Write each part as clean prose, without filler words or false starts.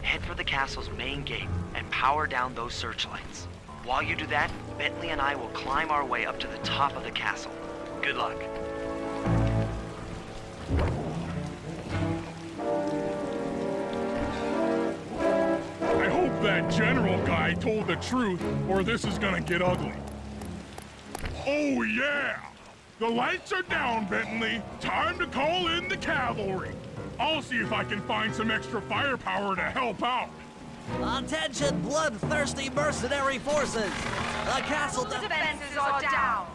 head for the castle's main gate and power down those searchlights. While you do that, Bentley and I will climb our way up to the top of the castle. Good luck. I hope that general guy told the truth, or this is gonna get ugly. Oh yeah! The lights are down, Bentley. Time to call in the cavalry. I'll see if I can find some extra firepower to help out. Attention, bloodthirsty mercenary forces! The castle defenses are down.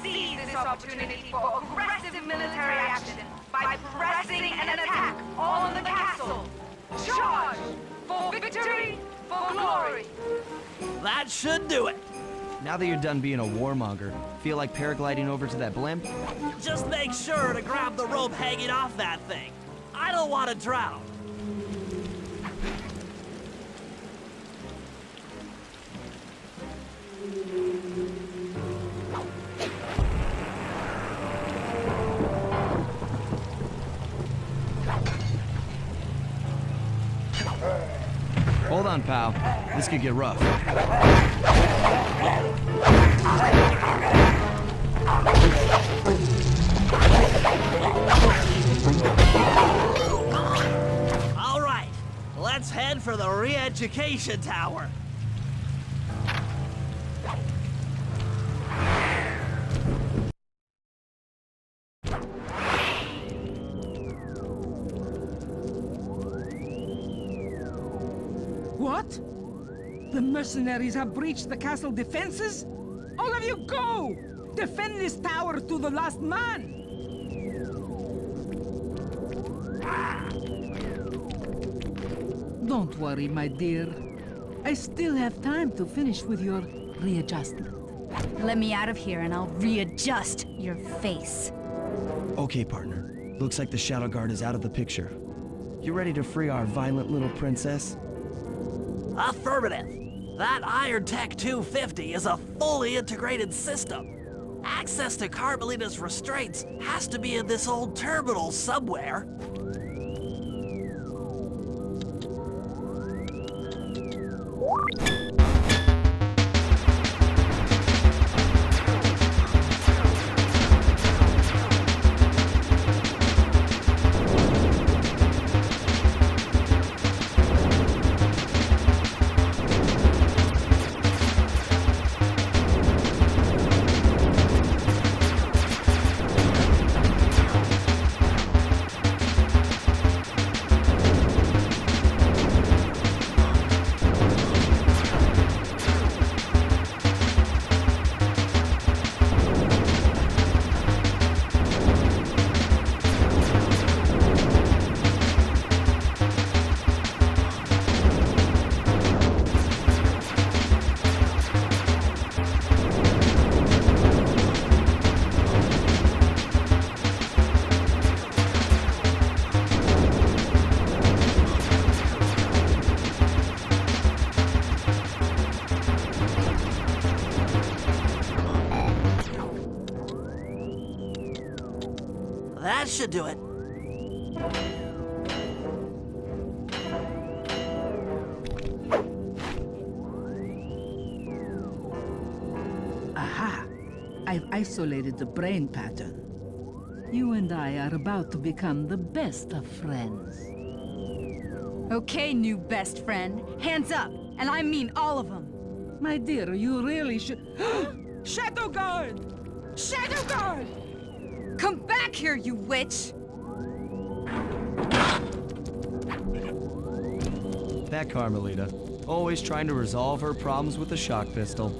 Seize this opportunity for aggressive military action by pressing an attack on the castle. Charge! For victory, for glory! That should do it. Now that you're done being a warmonger, feel like paragliding over to that blimp? Just make sure to grab the rope hanging off that thing. I don't want to drown. Hold on, pal. This could get rough. All right, let's head for the re-education tower. What? The mercenaries have breached the castle defenses? All of you go! Defend this tower to the last man! Don't worry, my dear. I still have time to finish with your readjustment. Let me out of here and I'll readjust your face. Okay, partner. Looks like the Shadow Guard is out of the picture. You ready to free our violent little princess? Affirmative. That Iron Tech 250 is a fully integrated system. Access to Carmelita's restraints has to be in this old terminal somewhere. That should do it. Aha! I've isolated the brain pattern. You and I are about to become the best of friends. Okay, new best friend. Hands up, and I mean all of them. My dear, you really should... Shadow Guard! Shadow Guard! Come back here, you witch! That Carmelita. Always trying to resolve her problems with a shock pistol.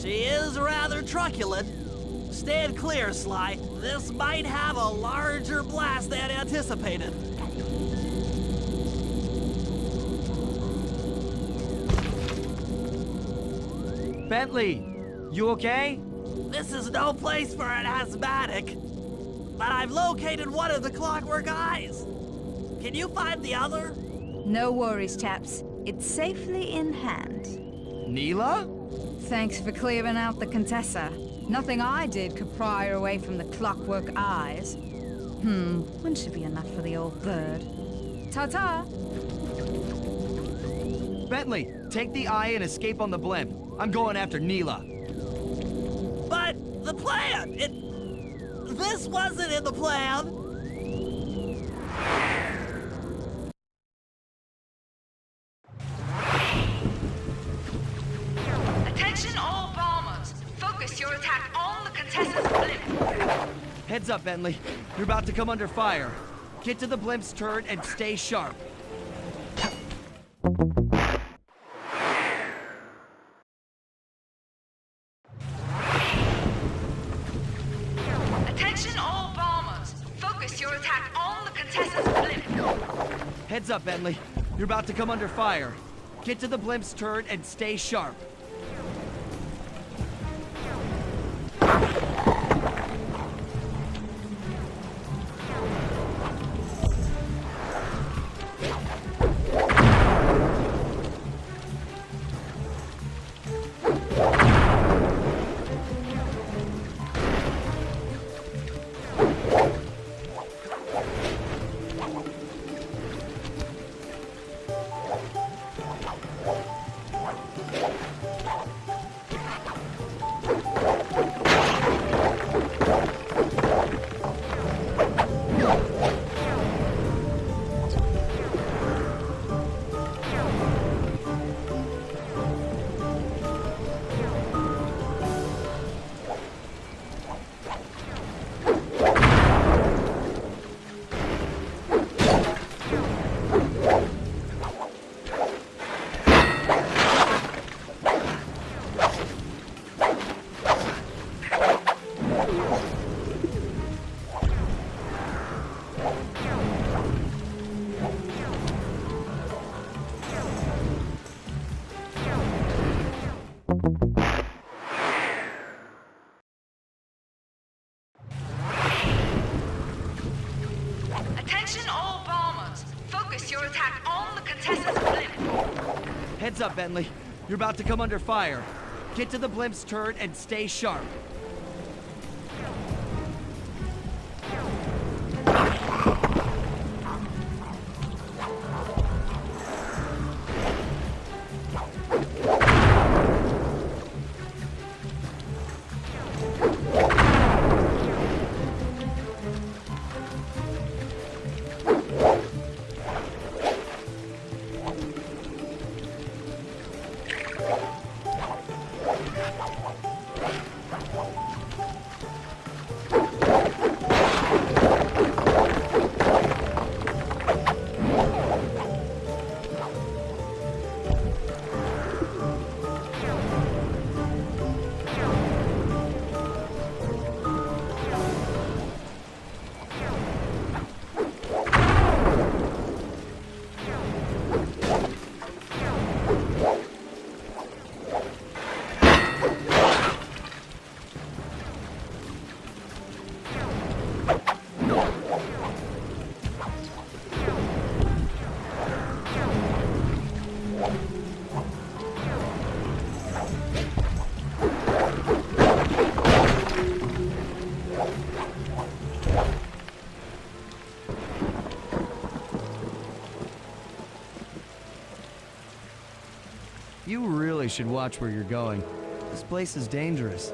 She is rather truculent. Stand clear, Sly. This might have a larger blast than anticipated. Bentley! You okay? This is no place for an asthmatic. But I've located one of the clockwork eyes. Can you find the other? No worries, chaps. It's safely in hand. Neela? Thanks for clearing out the Contessa. Nothing I did could pry her away from the clockwork eyes. One should be enough for the old bird. Ta-ta! Bentley, take the eye and escape on the blimp. I'm going after Neela. But the plan, this wasn't in the plan. Attention all bombers. Focus your attack on the Contessa's blimp. Heads up, Bentley. You're about to come under fire. Get to the blimp's turret and stay sharp. Attention all bombers. Focus your attack on the Contessa's blimp. Heads up, Bentley. You're about to come under fire. Get to the blimp's turret and stay sharp. Attention all bombers. Focus your attack on the Contessa's blimp. Heads up, Bentley. You're about to come under fire. Get to the blimp's turret and stay sharp. You really should watch where you're going. This place is dangerous.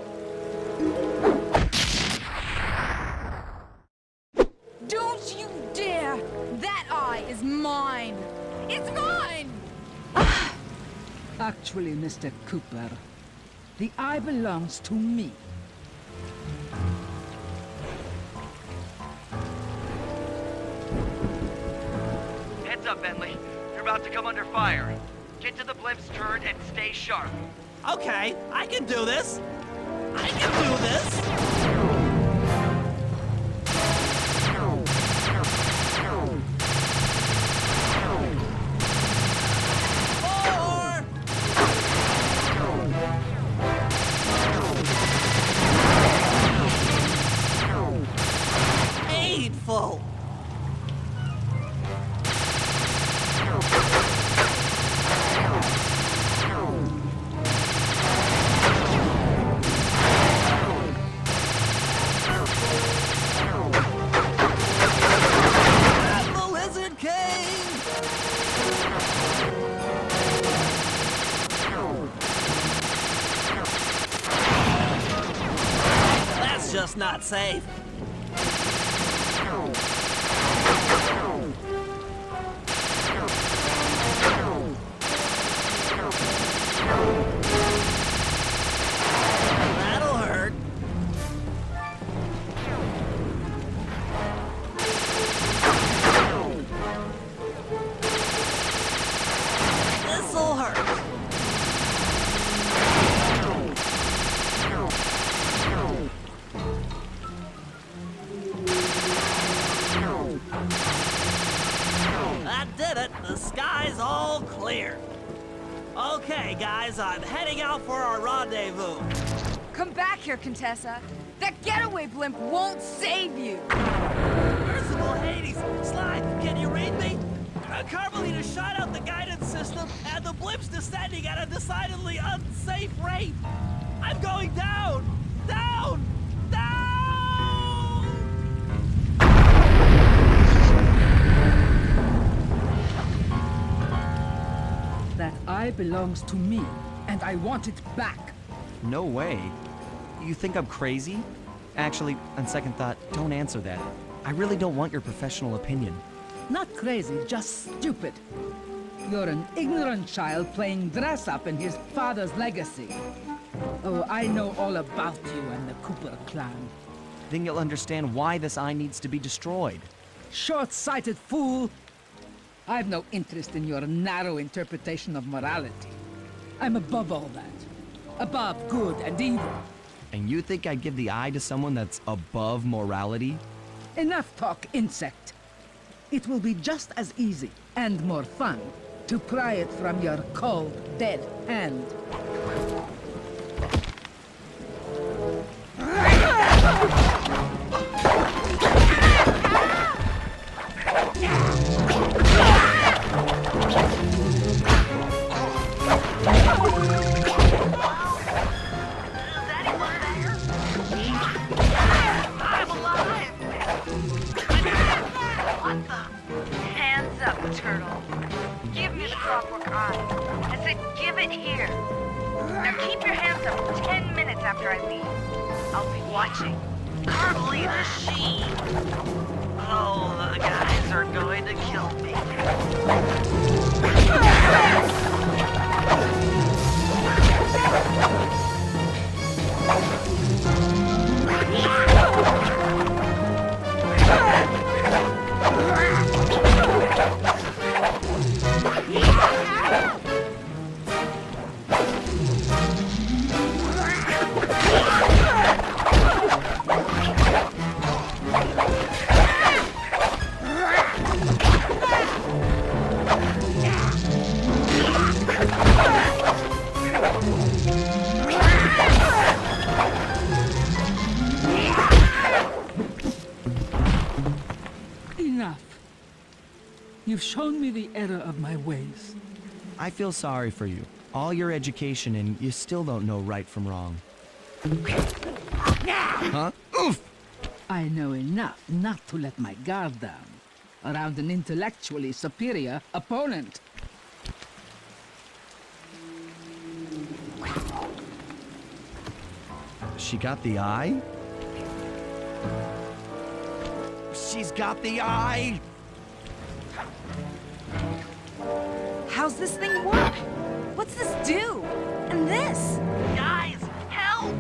Don't you dare! That eye is mine! It's mine! Actually, Mr. Cooper, the eye belongs to me. Heads up, Bentley. You're about to come under fire. Get to the blimp's turret and stay sharp. Okay, I can do this. I can do this. More! Hateful. That's not safe. That'll hurt. This'll hurt. That did it. The sky's all clear. Okay, guys, I'm heading out for our rendezvous. Come back here, Contessa. That getaway blimp won't save you. Merciful Hades! Sly, can you read me? Carmelita shot out the guidance system, and the blimp's descending at a decidedly unsafe rate. I'm going down! Down! Down! That eye belongs to me, and I want it back. No way. You think I'm crazy? Actually, on second thought, don't answer that. I really don't want your professional opinion. Not crazy, just stupid. You're an ignorant child playing dress-up in his father's legacy. Oh, I know all about you and the Cooper clan. Then you'll understand why this eye needs to be destroyed. Short-sighted fool! I've no interest in your narrow interpretation of morality. I'm above all that. Above good and evil. And you think I'd give the eye to someone that's above morality? Enough talk, insect. It will be just as easy and more fun to pry it from your cold, dead hand. Hands up, turtle. Give me the clockwork eye. I said give it here. Now keep your hands up 10 minutes after I leave. I'll be watching. Carmelita Sheen! Oh, the guys are going to kill me. Enough. You've shown me the error of my ways. I feel sorry for you. All your education and you still don't know right from wrong. Huh? Oof! I know enough not to let my guard down around an intellectually superior opponent. She got the eye? She's got the eye! How's this thing work? What's this do? And this? Guys, help!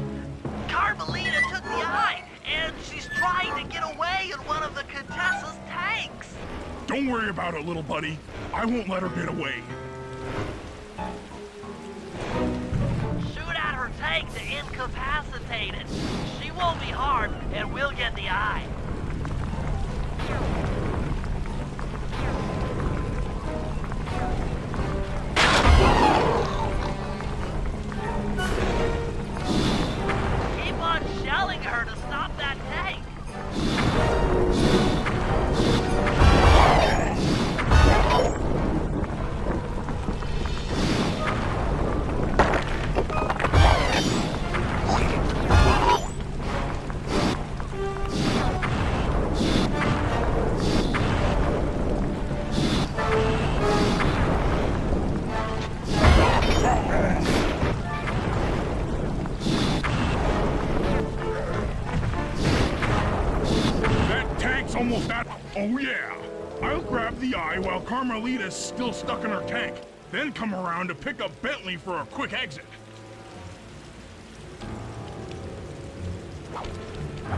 Carmelita took the eye, and she's trying to get away in one of the Contessa's tanks. Don't worry about it, little buddy. I won't let her get away. Shoot at her tank to incapacitate it. She won't be harmed, and we'll get the eye. Keep on shelling her to stop that tank. Carmelita's still stuck in her tank. Then come around to pick up Bentley for a quick exit.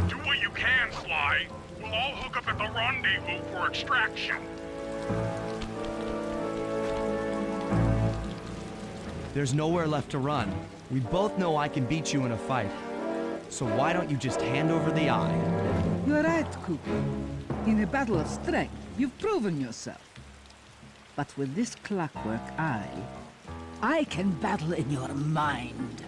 Do what you can, Sly. We'll all hook up at the rendezvous for extraction. There's nowhere left to run. We both know I can beat you in a fight. So why don't you just hand over the eye? You're right, Cooper. In a battle of strength, you've proven yourself. But with this clockwork eye, I can battle in your mind.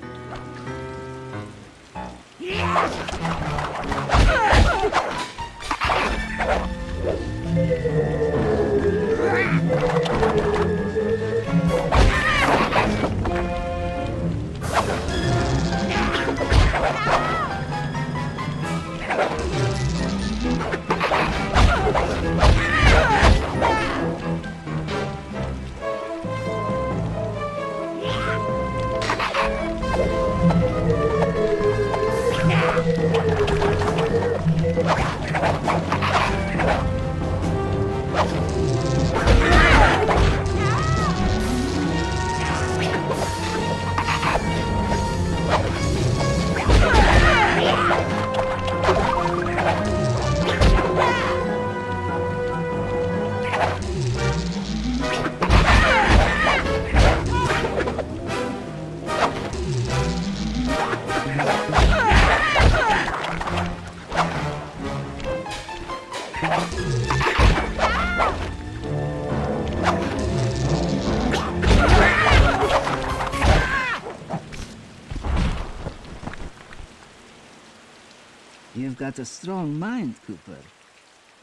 You've got a strong mind, Cooper.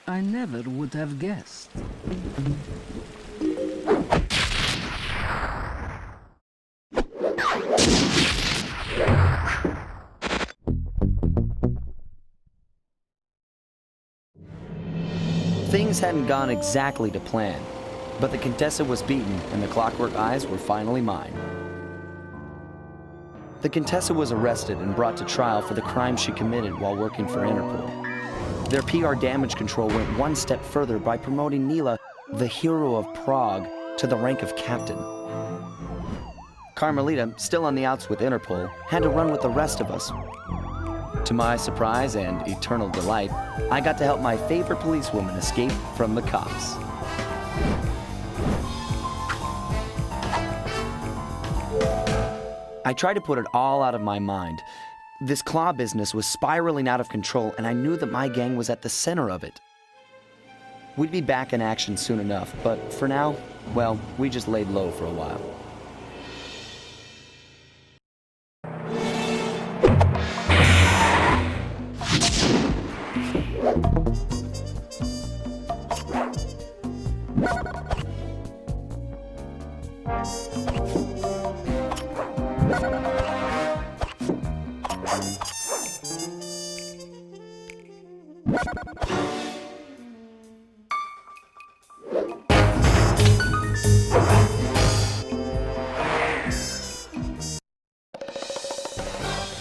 I never would have guessed. Things hadn't gone exactly to plan, but the Contessa was beaten and the Clockwork Eyes were finally mine. The Contessa was arrested and brought to trial for the crime she committed while working for Interpol. Their PR damage control went one step further by promoting Nila, the hero of Prague, to the rank of captain. Carmelita, still on the outs with Interpol, had to run with the rest of us. To my surprise and eternal delight, I got to help my favorite policewoman escape from the cops. I tried to put it all out of my mind. This claw business was spiraling out of control, and I knew that my gang was at the center of it. We'd be back in action soon enough, but for now, well, we just laid low for a while.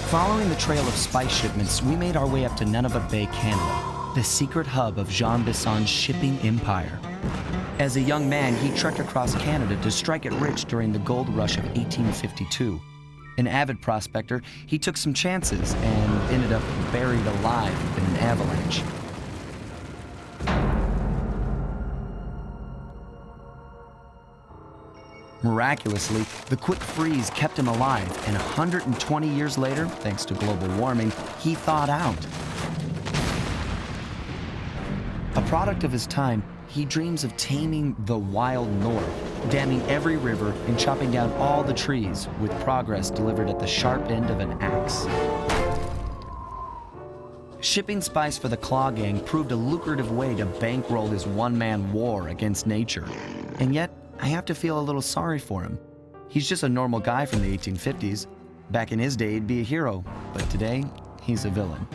Following the trail of spice shipments, we made our way up to Nunavut Bay, Canada, the secret hub of Jean Bisson's shipping empire. As a young man, he trekked across Canada to strike it rich during the gold rush of 1852. An avid prospector, he took some chances and ended up buried alive in an avalanche. Miraculously, the quick freeze kept him alive, and 120 years later, thanks to global warming, he thawed out. A product of his time, he dreams of taming the wild north, damming every river and chopping down all the trees, with progress delivered at the sharp end of an axe. Shipping spice for the Claw Gang proved a lucrative way to bankroll his one-man war against nature. And yet, I have to feel a little sorry for him. He's just a normal guy from the 1850s. Back in his day, he'd be a hero, but today, he's a villain.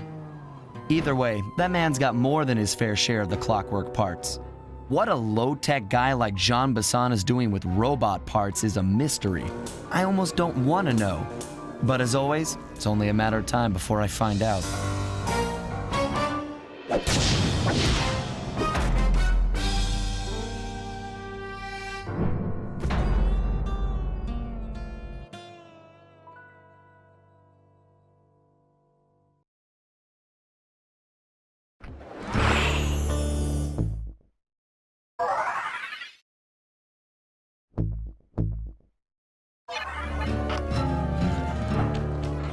Either way, that man's got more than his fair share of the clockwork parts. What a low-tech guy like Jean Bisson is doing with robot parts is a mystery. I almost don't want to know. But as always, it's only a matter of time before I find out.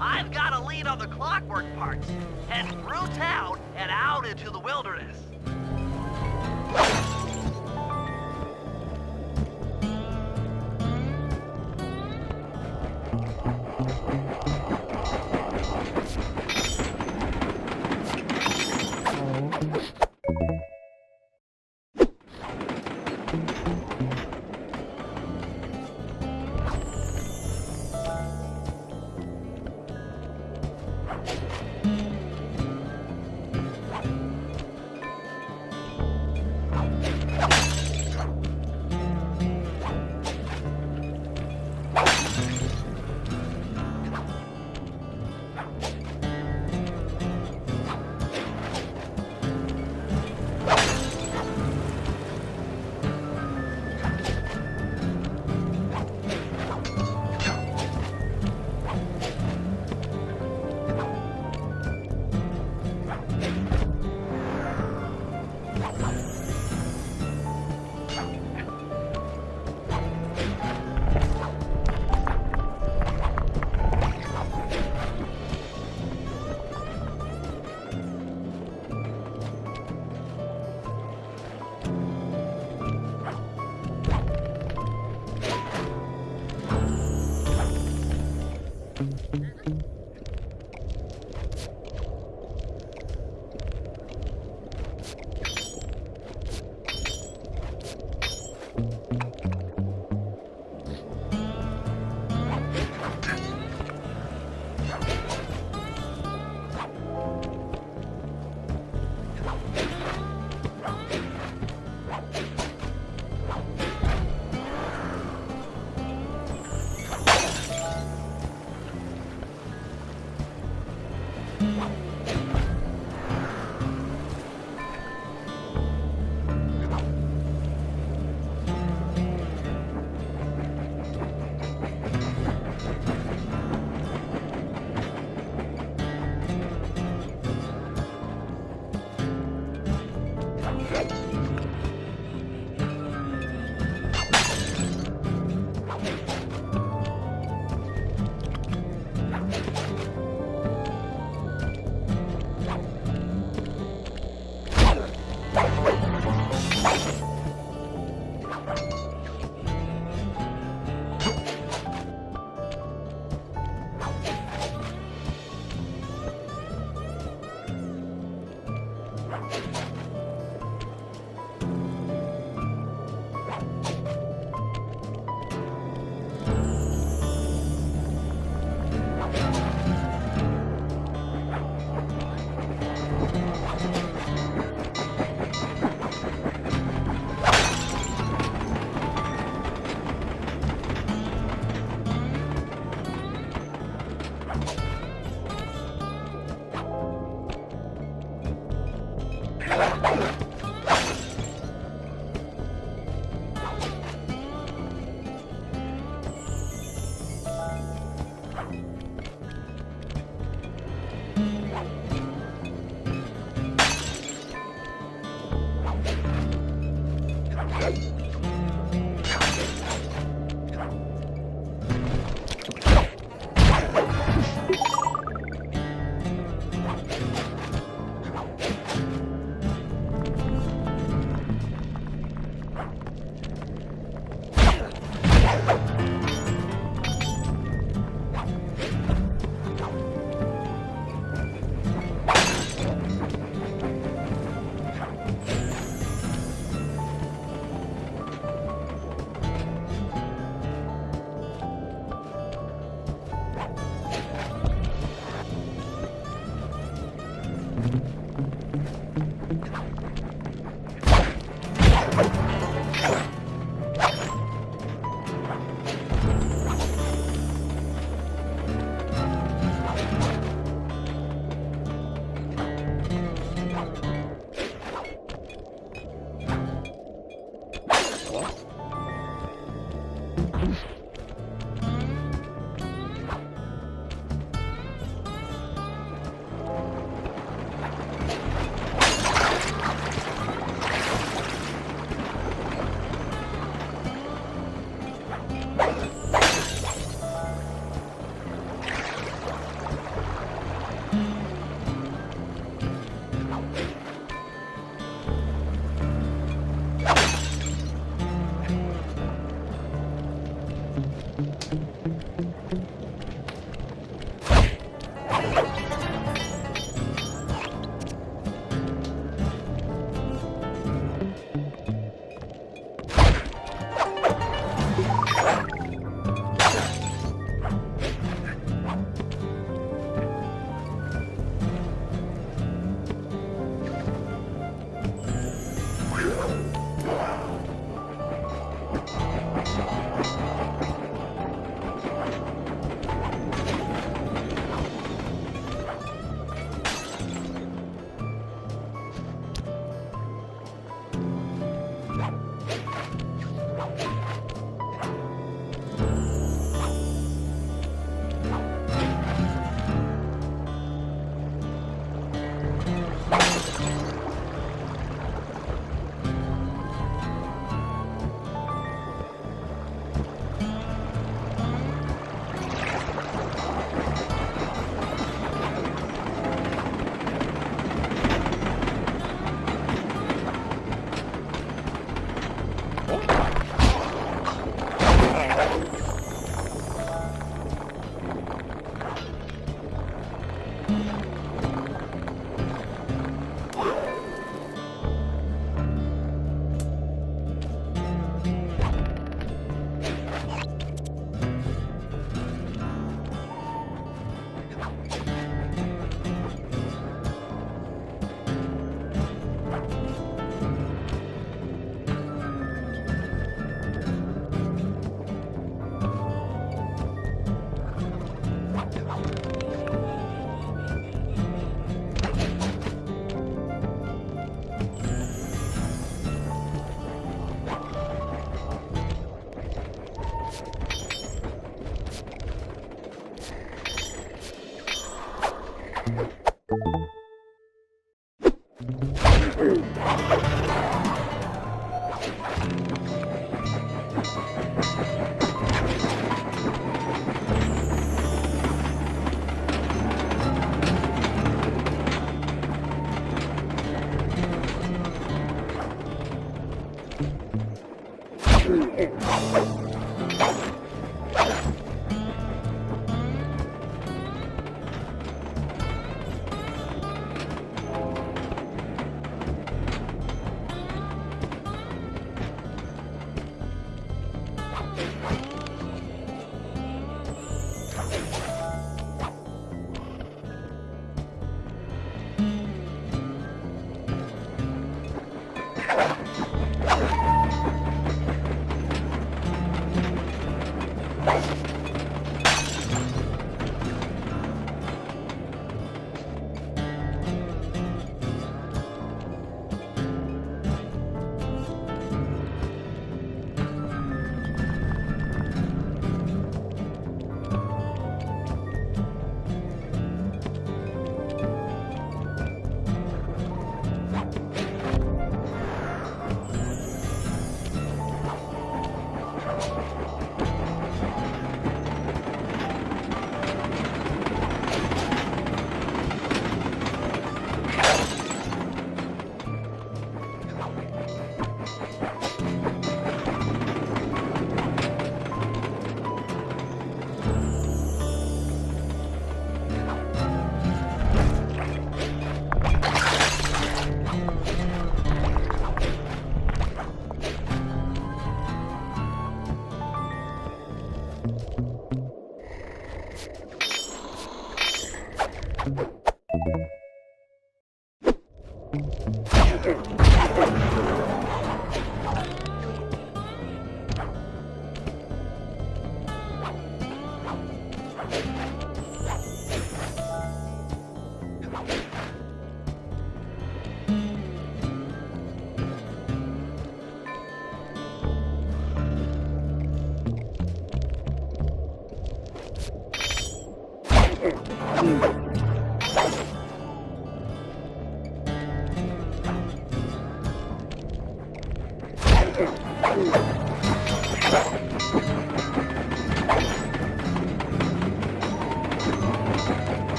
I've got a lead on the clockwork parts. Head through town and out into the wilderness.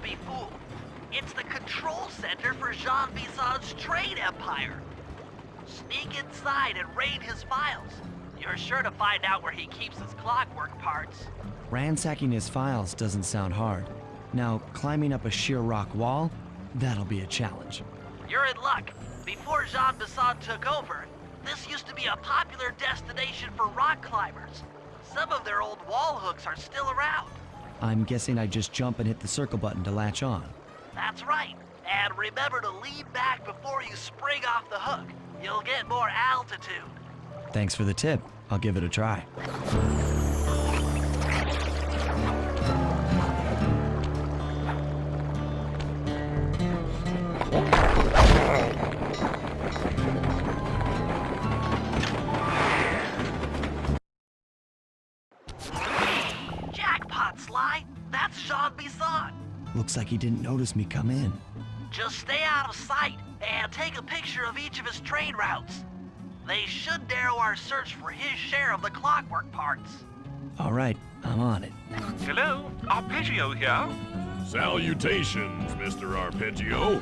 Don't be fooled. It's the control center for Jean Bison's trade empire. Sneak inside and raid his files. You're sure to find out where he keeps his clockwork parts. Ransacking his files doesn't sound hard. Now, climbing up a sheer rock wall? That'll be a challenge. You're in luck. Before Jean Bison took over, this used to be a popular destination for rock climbers. Some of their old wall hooks are still around. I'm guessing I just jump and hit the circle button to latch on. That's right. And remember to lean back before you spring off the hook. You'll get more altitude. Thanks for the tip. I'll give it a try. Jackpot, Sly. That's Jean Bison. Looks like he didn't notice me come in. Just stay out of sight and take a picture of each of his trade routes. They should narrow our search for his share of the clockwork parts. All right, I'm on it. Hello, Arpeggio here. Salutations, Mr. Arpeggio.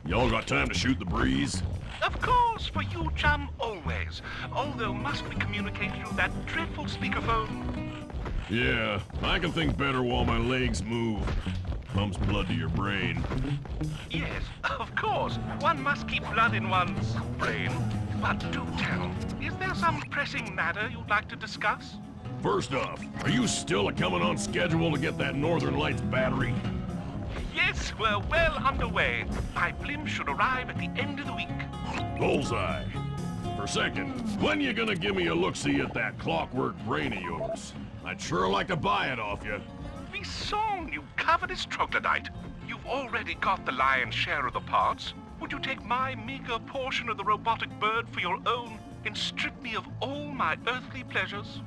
Y'all got time to shoot the breeze? Of course, for you, chum, always. Although, must we communicate through that dreadful speakerphone? Yeah, I can think better while my legs move. Pumps blood to your brain. Yes, of course. One must keep blood in one's brain. But do tell, is there some pressing matter you'd like to discuss? First off, are you still coming on schedule to get that Northern Lights battery? Yes, we're well underway. My blimp should arrive at the end of the week. Bullseye. For second, when you gonna give me a look-see at that clockwork brain of yours? I'd sure like to buy it off you. Be song, you covetous troglodyte. You've already got the lion's share of the parts. Would you take my meager portion of the robotic bird for your own and strip me of all my earthly pleasures?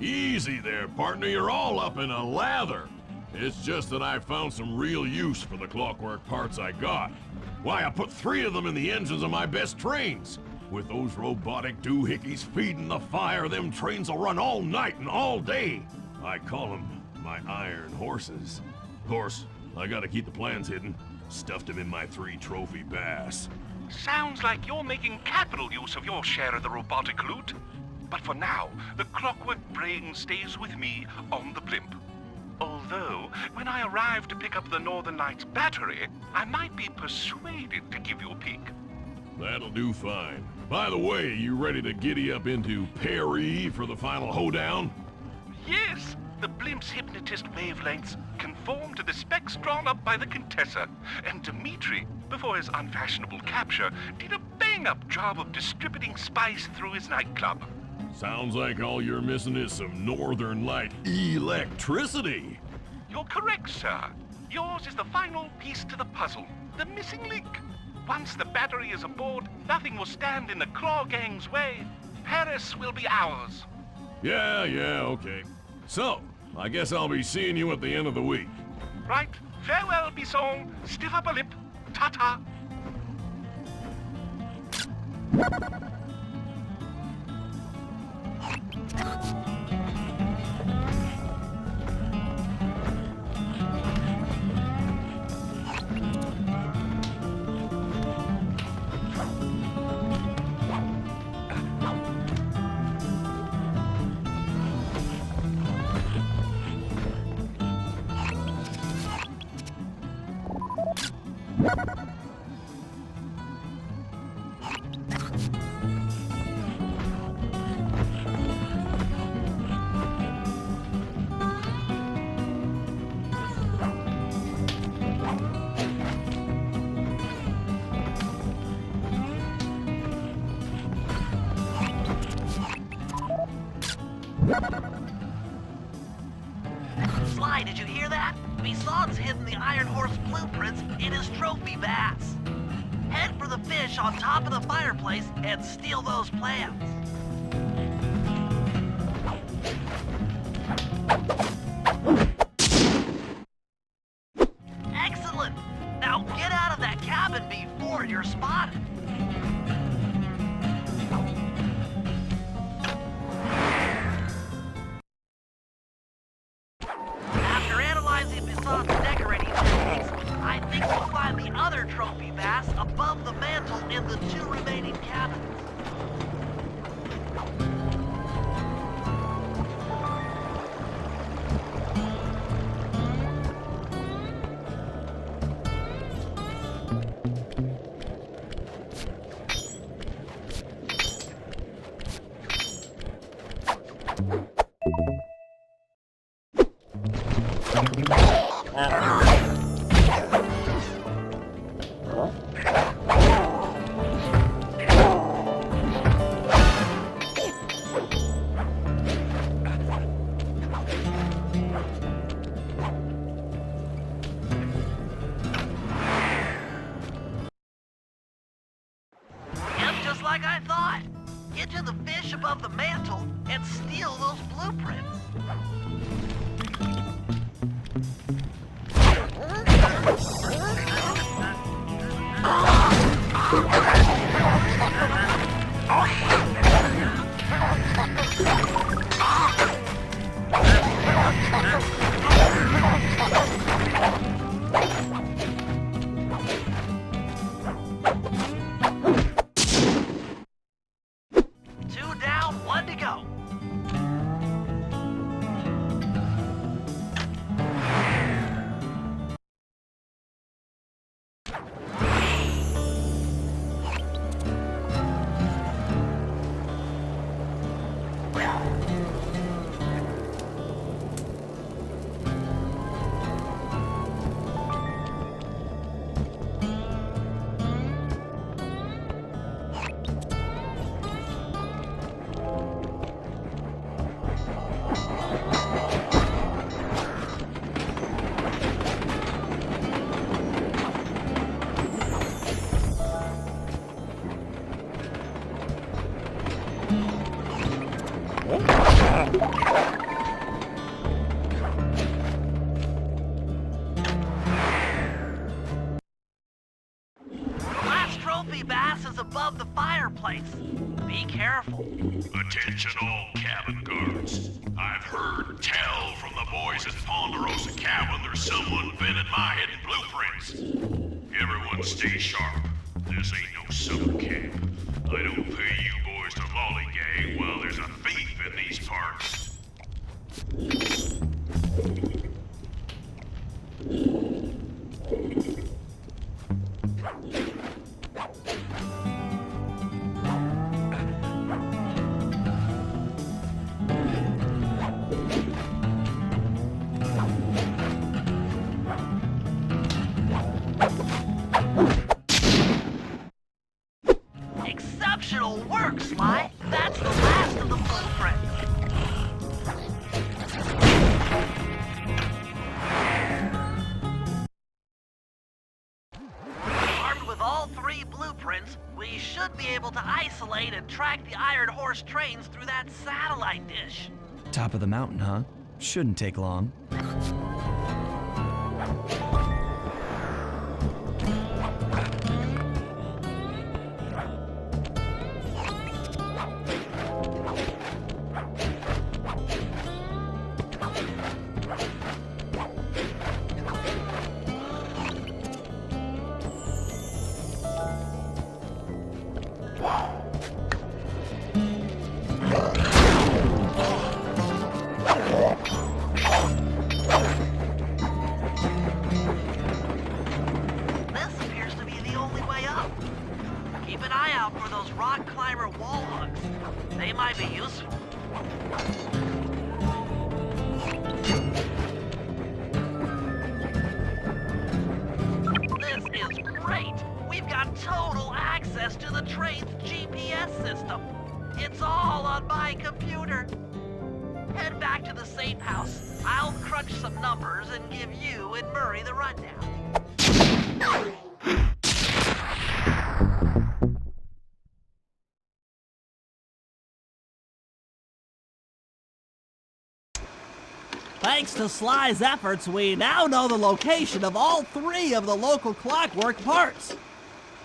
Easy there, partner. You're all up in a lather. It's just that I found some real use for the clockwork parts I got. Why, I put 3 of them in the engines of my best trains. With those robotic doohickeys feeding the fire, them trains will run all night and all day. I call them my iron horses. Of course, I gotta keep the plans hidden. Stuffed them in my 3 trophy bass. Sounds like you're making capital use of your share of the robotic loot. But for now, the clockwork brain stays with me on the blimp. Although, when I arrive to pick up the Northern Lights battery, I might be persuaded to give you a peek. That'll do fine. By the way, you ready to giddy up into Paris for the final hoedown? Yes, the blimp's hypnotist wavelengths conform to the specs drawn up by the Contessa, and Dmitri, before his unfashionable capture, did a bang-up job of distributing spice through his nightclub. Sounds like all you're missing is some Northern Light electricity. You're correct, sir. Yours is the final piece to the puzzle, the missing link. Once the battery is aboard, nothing will stand in the Claw Gang's way. Paris will be ours. Yeah, okay. So, I guess I'll be seeing you at the end of the week. Right. Farewell, Bisson. Stiff upper lip. Ta-ta. Sly, did you hear that? Bison's hidden the Iron Horse blueprints in his trophy vats. Head for the fish on top of the fireplace and steal those plans. Excellent! Now get out of that cabin before you're spotted. After analyzing Bison's decorating techniques, in the 2 remaining cabins. Just like I thought. Get to the fish above the mantle and steal those blueprints. Last trophy bass is above the fireplace. Be careful. Attention all cabin guards. I've heard tell from the boys at Ponderosa Cabin there's someone been in my hidden blueprints. Everyone stay sharp. This ain't no summer camp. I don't pay you boys to lollygag while there's a thief in these parts. Exceptional work, Sly. That's the last of the blueprints. Armed with all 3 blueprints, we should be able to isolate and track the Iron Horse trains through that satellite dish. Top of the mountain, huh? Shouldn't take long. Keep an eye out for those rock climber wall hooks. They might be useful. This is great. We've got total access to the train's GPS system. It's all on my computer. Head back to the safe house. I'll crunch some numbers and give you and Murray the rundown. Thanks to Sly's efforts, we now know the location of all 3 of the local clockwork parts.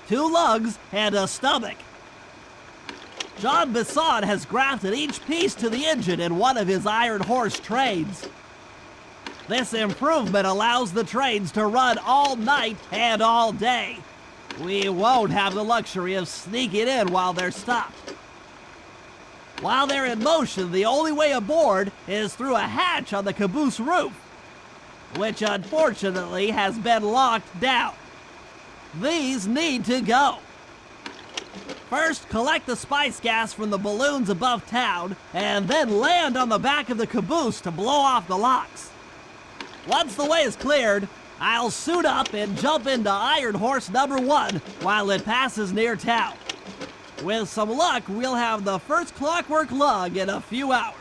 2 lugs and a stomach. John Bisson has grafted each piece to the engine in one of his Iron Horse trains. This improvement allows the trains to run all night and all day. We won't have the luxury of sneaking in while they're stopped. While they're in motion, the only way aboard is through a hatch on the caboose roof, which unfortunately has been locked down. These need to go. First, collect the spice gas from the balloons above town, and then land on the back of the caboose to blow off the locks. Once the way is cleared, I'll suit up and jump into Iron Horse number 1 while it passes near town. With some luck, we'll have the first clockwork lug in a few hours.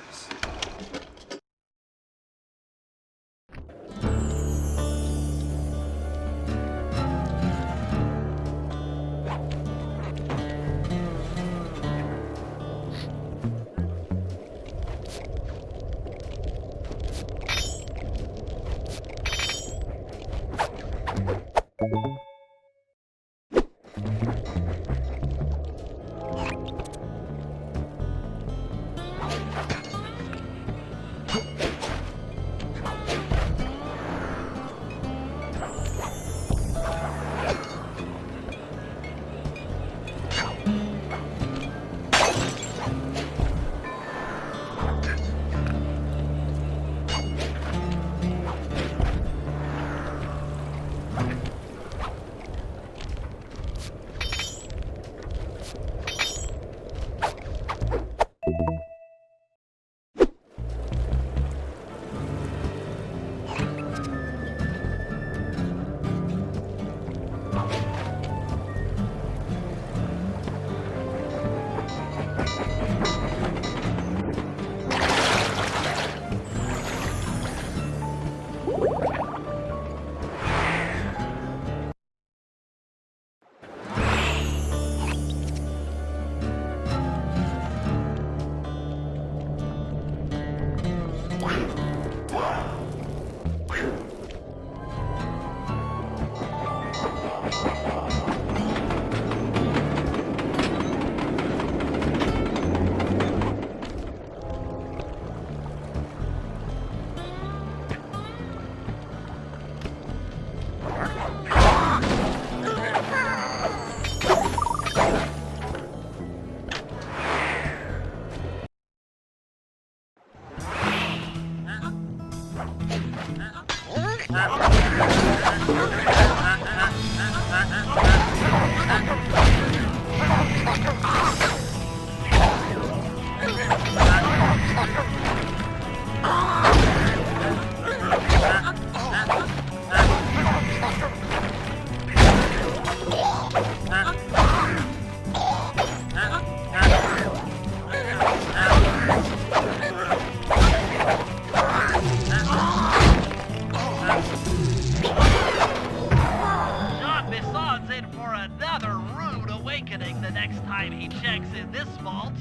The next time he checks in this vault.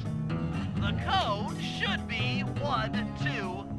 The code should be 1, 2,